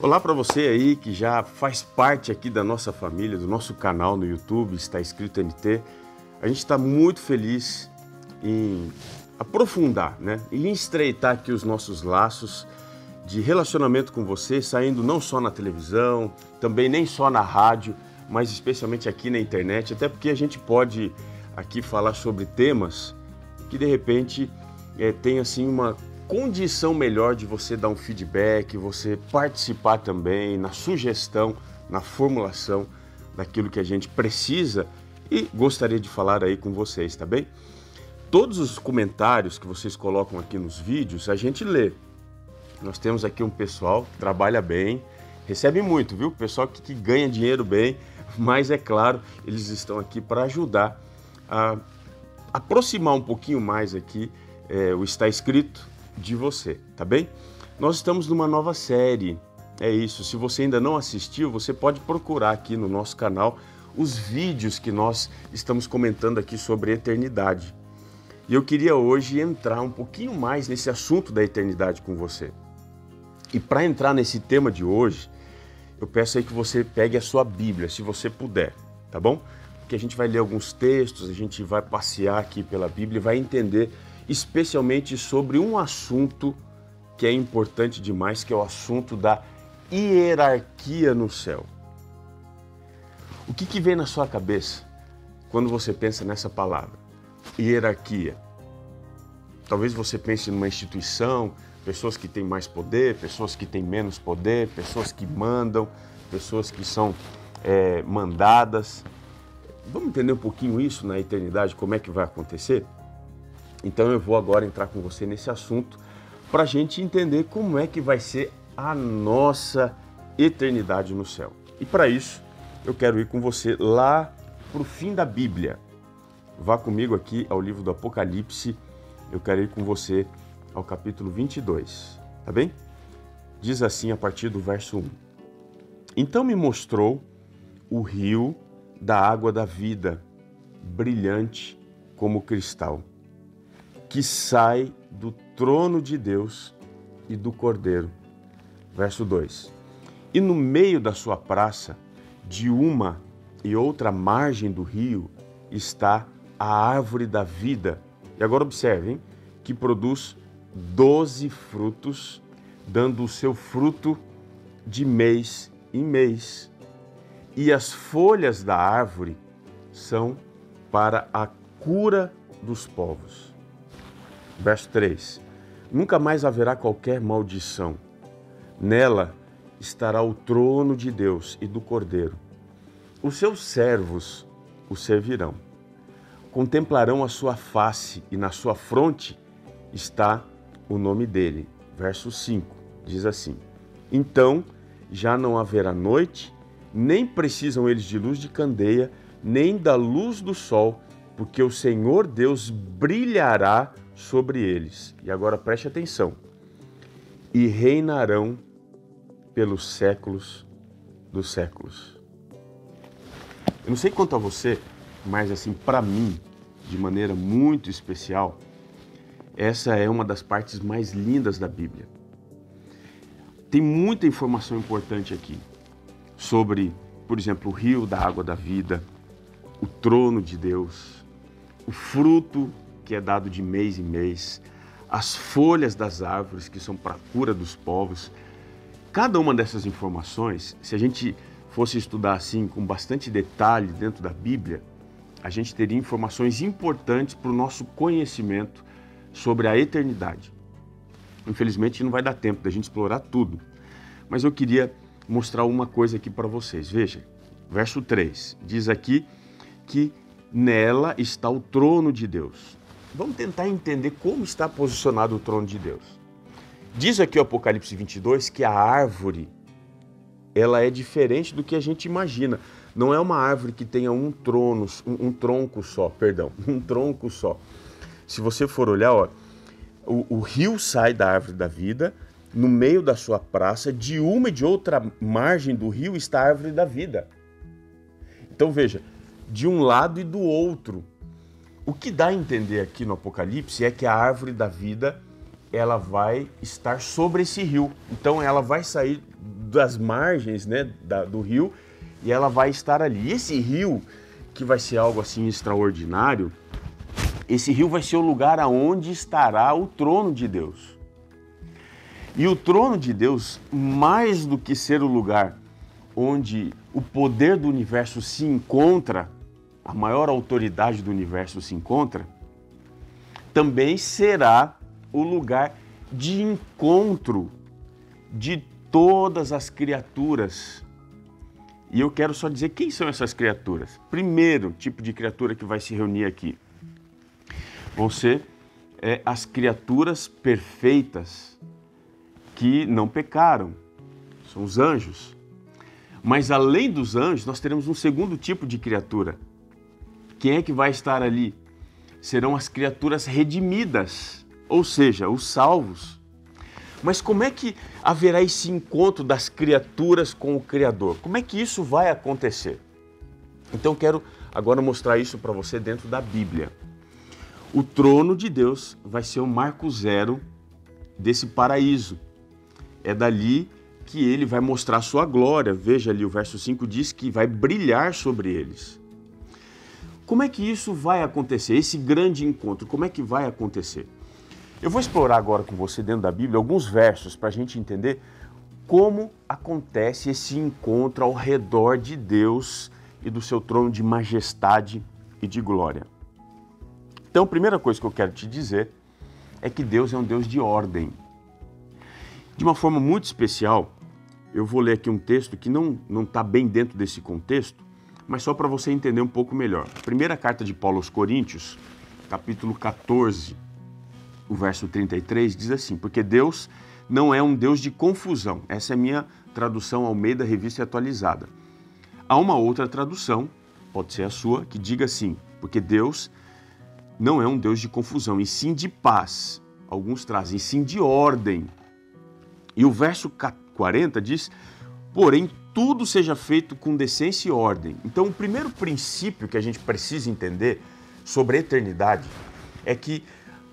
Olá para você aí que já faz parte aqui da nossa família, do nosso canal no YouTube, está escrito NT. A gente está muito feliz em aprofundar, em estreitar aqui os nossos laços de relacionamento com você, saindo não só na televisão, também nem só na rádio, mas especialmente aqui na internet, até porque a gente pode aqui falar sobre temas que de repente tem assim uma condição melhor de você dar um feedback, você participar também na sugestão, na formulação daquilo que a gente precisa e gostaria de falar aí com vocês, tá bem? Todos os comentários que vocês colocam aqui nos vídeos, a gente lê. Nós temos aqui um pessoal que trabalha bem, recebe muito, viu? Pessoal que ganha dinheiro bem, mas é claro, eles estão aqui para ajudar a aproximar um pouquinho mais aqui o Está Escrito de você, tá bem? Nós estamos numa nova série, é isso. Se você ainda não assistiu, você pode procurar aqui no nosso canal os vídeos que nós estamos comentando aqui sobre eternidade. E eu queria hoje entrar um pouquinho mais nesse assunto da eternidade com você. E para entrar nesse tema de hoje, eu peço aí que você pegue a sua Bíblia, se você puder, tá bom? Porque a gente vai ler alguns textos, a gente vai passear aqui pela Bíblia e vai entender especialmente sobre um assunto que é importante demais, que é o assunto da hierarquia no céu. O que vem na sua cabeça quando você pensa nessa palavra? Hierarquia. Talvez você pense numa instituição, pessoas que têm mais poder, pessoas que têm menos poder, pessoas que mandam, pessoas que são mandadas. Vamos entender um pouquinho isso na eternidade, como é que vai acontecer? Então eu vou agora entrar com você nesse assunto para a gente entender como é que vai ser a nossa eternidade no céu. E para isso eu quero ir com você lá para o fim da Bíblia. Vá comigo aqui ao livro do Apocalipse, eu quero ir com você ao capítulo 22, tá bem? Diz assim a partir do verso 1. Então me mostrou o rio da água da vida, brilhante como cristal, que sai do trono de Deus e do Cordeiro. Verso 2. E no meio da sua praça, de uma e outra margem do rio, está a árvore da vida. E agora observem, que produz 12 frutos, dando o seu fruto de mês em mês. E as folhas da árvore são para a cura dos povos. Verso 3. Nunca mais haverá qualquer maldição. Nela estará o trono de Deus e do Cordeiro. Os seus servos o servirão. Contemplarão a sua face e na sua fronte está o nome dele. Verso 5 diz assim. Então já não haverá noite, nem precisam eles de luz de candeia, nem da luz do sol, porque o Senhor Deus brilhará sobre eles. E agora preste atenção. E reinarão pelos séculos dos séculos. Eu não sei quanto a você, mas assim, para mim, de maneira muito especial, essa é uma das partes mais lindas da Bíblia. Tem muita informação importante aqui sobre, por exemplo, o rio da água da vida, o trono de Deus, o fruto que é dado de mês em mês, as folhas das árvores que são para a cura dos povos. Cada uma dessas informações, se a gente fosse estudar assim com bastante detalhe dentro da Bíblia, a gente teria informações importantes para o nosso conhecimento sobre a eternidade. Infelizmente não vai dar tempo da gente explorar tudo, mas eu queria mostrar uma coisa aqui para vocês. Veja, verso 3, diz aqui que nela está o trono de Deus. Vamos tentar entender como está posicionado o trono de Deus. Diz aqui o Apocalipse 22 que a árvore, ela é diferente do que a gente imagina. Não é uma árvore que tenha um tronco só. Se você for olhar, o rio sai da árvore da vida, no meio da sua praça, de uma e de outra margem do rio está a árvore da vida. Então veja, de um lado e do outro. O que dá a entender aqui no Apocalipse é que a árvore da vida, ela vai estar sobre esse rio. Então ela vai sair das margens, né, do rio, e ela vai estar ali. E esse rio, que vai ser algo assim extraordinário, esse rio vai ser o lugar aonde estará o trono de Deus. E o trono de Deus, mais do que ser o lugar onde o poder do universo se encontra, a maior autoridade do universo se encontra, também será o lugar de encontro de todas as criaturas. E eu quero só dizer quem são essas criaturas. Primeiro tipo de criatura que vai se reunir aqui vão ser as criaturas perfeitas que não pecaram, são os anjos. Mas além dos anjos, nós teremos um segundo tipo de criatura. Quem é que vai estar ali? Serão as criaturas redimidas, ou seja, os salvos. Mas como é que haverá esse encontro das criaturas com o Criador? Como é que isso vai acontecer? Então eu quero agora mostrar isso para você dentro da Bíblia. O trono de Deus vai ser o marco zero desse paraíso. É dali que ele vai mostrar sua glória. Veja ali, o verso 5 diz que vai brilhar sobre eles. Como é que isso vai acontecer? Esse grande encontro, como é que vai acontecer? Eu vou explorar agora com você dentro da Bíblia alguns versos para a gente entender como acontece esse encontro ao redor de Deus e do seu trono de majestade e de glória. Então, a primeira coisa que eu quero te dizer é que Deus é um Deus de ordem. De uma forma muito especial, eu vou ler aqui um texto que não está bem dentro desse contexto, mas só para você entender um pouco melhor. A primeira carta de Paulo aos Coríntios, capítulo 14, o verso 33, diz assim: porque Deus não é um Deus de confusão. Essa é a minha tradução Almeida Revista Atualizada. Há uma outra tradução, pode ser a sua, que diga assim: porque Deus não é um Deus de confusão, e sim de paz. Alguns trazem sim de ordem. E o verso 40 diz: porém, tudo seja feito com decência e ordem. Então, o primeiro princípio que a gente precisa entender sobre a eternidade é que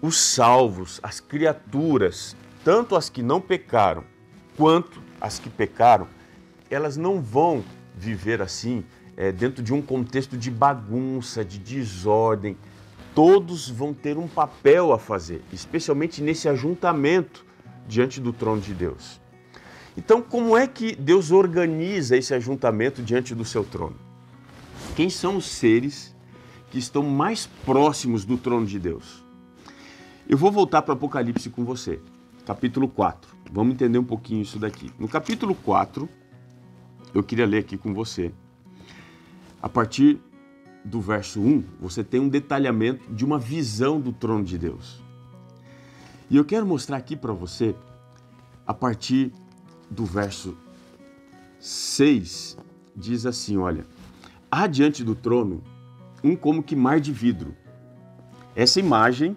os salvos, as criaturas, tanto as que não pecaram quanto as que pecaram, elas não vão viver assim, dentro de um contexto de bagunça, de desordem. Todos vão ter um papel a fazer, especialmente nesse ajuntamento diante do trono de Deus. Então, como é que Deus organiza esse ajuntamento diante do seu trono? Quem são os seres que estão mais próximos do trono de Deus? Eu vou voltar para Apocalipse com você, capítulo 4. Vamos entender um pouquinho isso daqui. No capítulo 4, eu queria ler aqui com você. A partir do verso 1, você tem um detalhamento de uma visão do trono de Deus. E eu quero mostrar aqui para você, a partir do verso 6, diz assim, olha: há diante do trono um como que mar de vidro. Essa imagem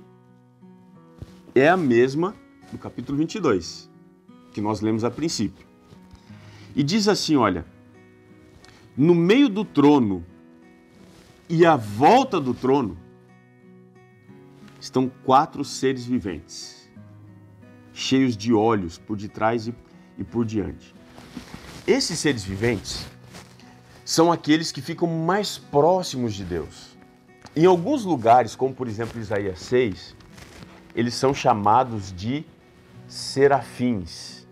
é a mesma do capítulo 22, que nós lemos a princípio. E diz assim, olha: no meio do trono e à volta do trono estão 4 seres viventes, cheios de olhos por detrás e por diante. Esses seres viventes são aqueles que ficam mais próximos de Deus. Em alguns lugares, como por exemplo Isaías 6, eles são chamados de serafins.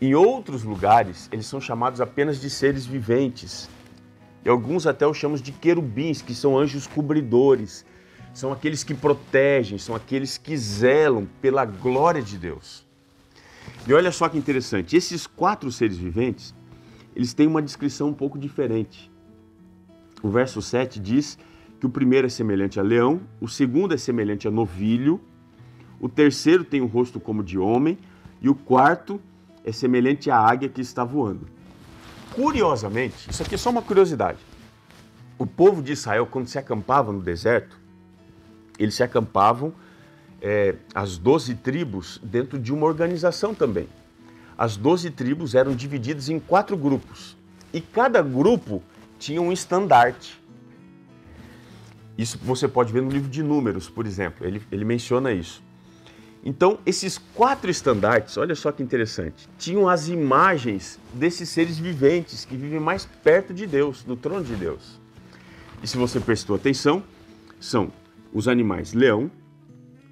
Em outros lugares, eles são chamados apenas de seres viventes. E alguns até os chamam de querubins, que são anjos cobridores. São aqueles que protegem, são aqueles que zelam pela glória de Deus. E olha só que interessante, esses 4 seres viventes, eles têm uma descrição um pouco diferente. O verso 7 diz que o primeiro é semelhante a leão, o segundo é semelhante a novilho, o terceiro tem um rosto como de homem e o quarto é semelhante à águia que está voando. Curiosamente, isso aqui é só uma curiosidade, o povo de Israel, quando se acampava no deserto, eles se acampavam, as 12 tribos, dentro de uma organização também. As 12 tribos eram divididas em 4 grupos e cada grupo tinha um estandarte. Isso você pode ver no livro de Números, por exemplo, ele menciona isso. Então, esses 4 estandartes, olha só que interessante, tinham as imagens desses seres viventes que vivem mais perto de Deus, do trono de Deus. E se você prestou atenção, são os animais leão,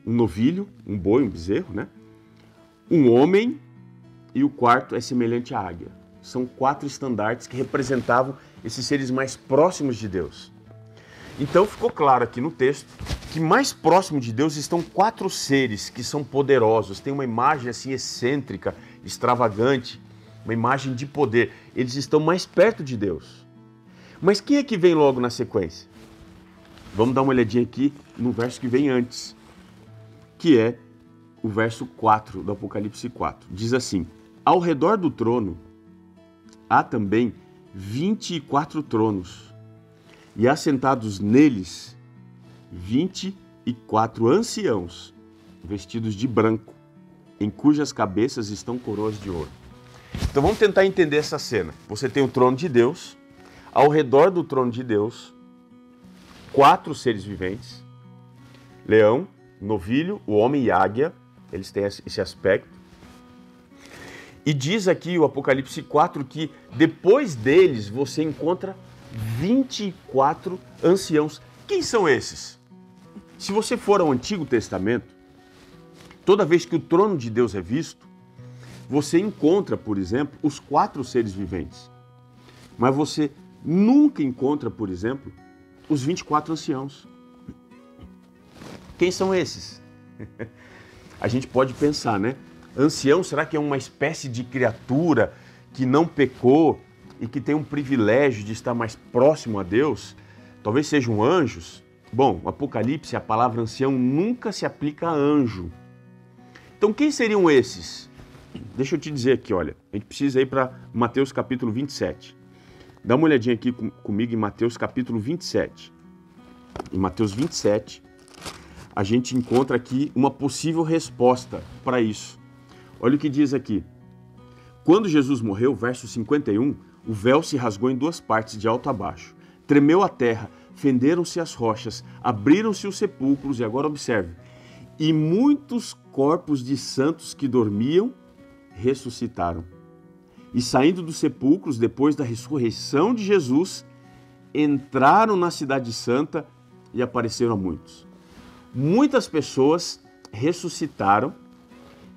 um novilho, um boi, um bezerro, né? Um homem e o quarto é semelhante à águia. São 4 estandartes que representavam esses seres mais próximos de Deus. Então ficou claro aqui no texto que mais próximo de Deus estão 4 seres que são poderosos, têm uma imagem assim excêntrica, extravagante, uma imagem de poder. Eles estão mais perto de Deus. Mas quem é que vem logo na sequência? Vamos dar uma olhadinha aqui no verso que vem antes, que é o verso 4 do Apocalipse 4. Diz assim: ao redor do trono há também 24 tronos, e assentados neles 24 anciãos, vestidos de branco, em cujas cabeças estão coroas de ouro. Então vamos tentar entender essa cena. Você tem o trono de Deus, ao redor do trono de Deus, 4 seres viventes, leão, novilho, o homem e águia, eles têm esse aspecto. E diz aqui o Apocalipse 4 que depois deles você encontra 24 anciãos. Quem são esses? Se você for ao Antigo Testamento, toda vez que o trono de Deus é visto, você encontra, por exemplo, os 4 seres viventes. Mas você nunca encontra, por exemplo, os 24 anciãos. Quem são esses? A gente pode pensar, né? Ancião, será que é uma espécie de criatura que não pecou e que tem um privilégio de estar mais próximo a Deus? Talvez sejam anjos? Bom, o Apocalipse, a palavra ancião nunca se aplica a anjo. Então quem seriam esses? Deixa eu te dizer aqui, olha, a gente precisa ir para Mateus capítulo 27. Dá uma olhadinha aqui comigo em Mateus capítulo 27. Em Mateus 27, a gente encontra aqui uma possível resposta para isso. Olha o que diz aqui. Quando Jesus morreu, verso 51, o véu se rasgou em 2 partes, de alto a baixo. Tremeu a terra, fenderam-se as rochas, abriram-se os sepulcros, e agora observe, e muitos corpos de santos que dormiam ressuscitaram. E saindo dos sepulcros, depois da ressurreição de Jesus, entraram na cidade santa e apareceram a muitos. Muitas pessoas ressuscitaram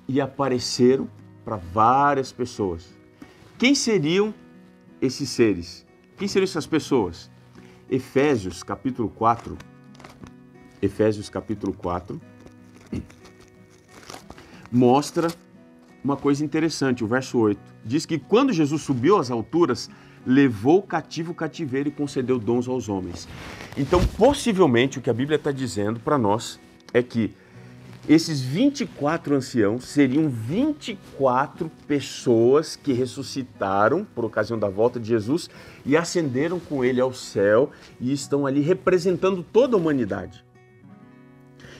e apareceram para várias pessoas. Quem seriam esses seres? Quem seriam essas pessoas? Efésios capítulo 4. Efésios capítulo 4 mostra uma coisa interessante, o verso 8. Diz que quando Jesus subiu às alturas, levou cativo o cativeiro e concedeu dons aos homens. Então, possivelmente, o que a Bíblia está dizendo para nós é que esses 24 anciãos seriam 24 pessoas que ressuscitaram por ocasião da volta de Jesus e ascenderam com ele ao céu e estão ali representando toda a humanidade.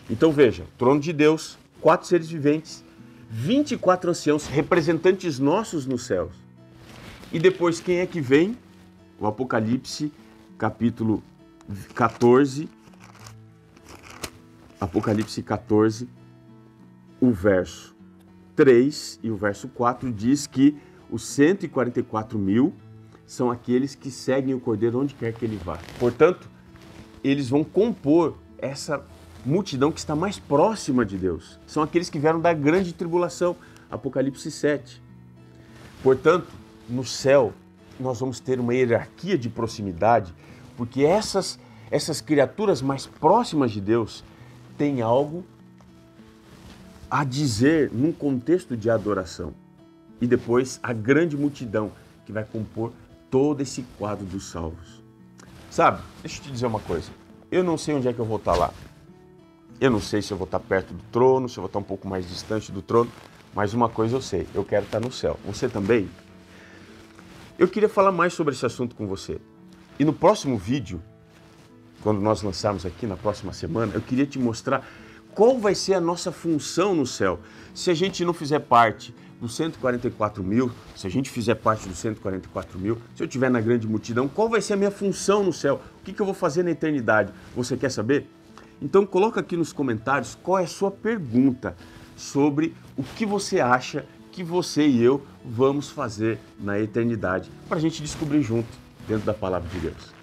Então veja, trono de Deus, 4 seres viventes, 24 anciãos, representantes nossos nos céus. E depois quem é que vem? O Apocalipse capítulo 14, Apocalipse 14, o verso 3 e o verso 4 diz que os 144 mil são aqueles que seguem o Cordeiro onde quer que ele vá. Portanto, eles vão compor essa multidão que está mais próxima de Deus. São aqueles que vieram da grande tribulação, Apocalipse 7. Portanto, no céu, nós vamos ter uma hierarquia de proximidade, porque essas criaturas mais próximas de Deus têm algo a dizer num contexto de adoração. E depois a grande multidão que vai compor todo esse quadro dos salvos. Sabe, deixa eu te dizer uma coisa. Eu não sei onde é que eu vou estar lá. Eu não sei se eu vou estar perto do trono, se eu vou estar um pouco mais distante do trono, mas uma coisa eu sei, eu quero estar no céu. Você também? Eu queria falar mais sobre esse assunto com você. E no próximo vídeo, quando nós lançarmos aqui na próxima semana, eu queria te mostrar qual vai ser a nossa função no céu. Se a gente não fizer parte dos 144 mil, se a gente fizer parte dos 144 mil, se eu estiver na grande multidão, qual vai ser a minha função no céu? O que eu vou fazer na eternidade? Você quer saber? Então coloca aqui nos comentários qual é a sua pergunta. sobre o que você acha que você e eu vamos fazer na eternidade, para a gente descobrir junto dentro da Palavra de Deus.